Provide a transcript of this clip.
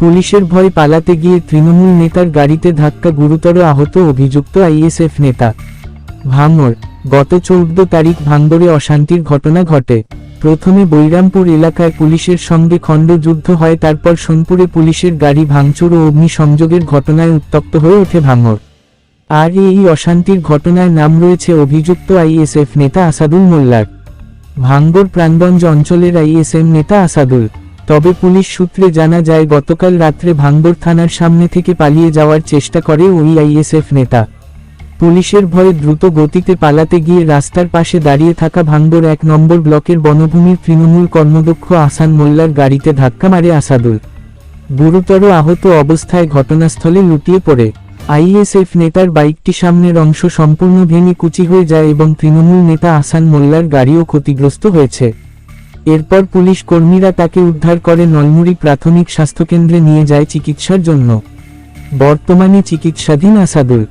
পুলিশের ভয় পালাতে গিয়ে তৃণমূল নেতার গাড়িতে ধাক্কা, গুরুতর আহত অভিযুক্ত আইএসএফ নেতা। ভাঙড়। গত 14 তারিখ ভাঙড়ে অশান্তির ঘটনা ঘটে। প্রথমে বৈরামপুর এলাকায় পুলিশের সঙ্গে খণ্ডযুদ্ধ হয়, তারপর সোনপুরে পুলিশের গাড়ি ভাঙচুর ও অগ্নিসংযোগের ঘটনায় উত্তপ্ত হয়ে ওঠে ভাঙড়। আর এই অশান্তির ঘটনায় নাম রয়েছে অভিযুক্ত আইএসএফ নেতা আসাদুল মোল্লার। ভাঙড় প্রাণগঞ্জ অঞ্চলের আইএসএম নেতা আসাদুল। তবে পুলিশ সূত্রে জানা যায়, গতকাল রাত্রে ভাঙড় থানার সামনে থেকে পালিয়ে যাওয়ার চেষ্টা করে ওই আইএসএফ নেতা। পুলিশের ভয়ে দ্রুত গতিতে পালাতে গিয়ে রাস্তার পাশে দাঁড়িয়ে থাকা ভাঙড় 1 নম্বর ব্লকের বনভূমির তৃণমূল কর্মদক্ষ আসান মোল্লার গাড়িতে ধাক্কা মারে আসাদুল। গুরুতর আহত অবস্থায় ঘটনাস্থলে লুটিয়ে পড়ে। আইএসএফ নেতার বাইকটি সামনের অংশ সম্পূর্ণ ভেঙে কুচি হয়ে যায় এবং তৃণমূল নেতা আসান মোল্লার গাড়িও ক্ষতিগ্রস্ত হয়েছে। এরপর পুলিশ কর্মীরা তাকে উদ্ধার করে নলমুড়ি প্রাথমিক স্বাস্থ্যকেন্দ্রে নিয়ে যায় চিকিৎসার জন্য। বর্তমানে চিকিৎসাধীন আসাদুল।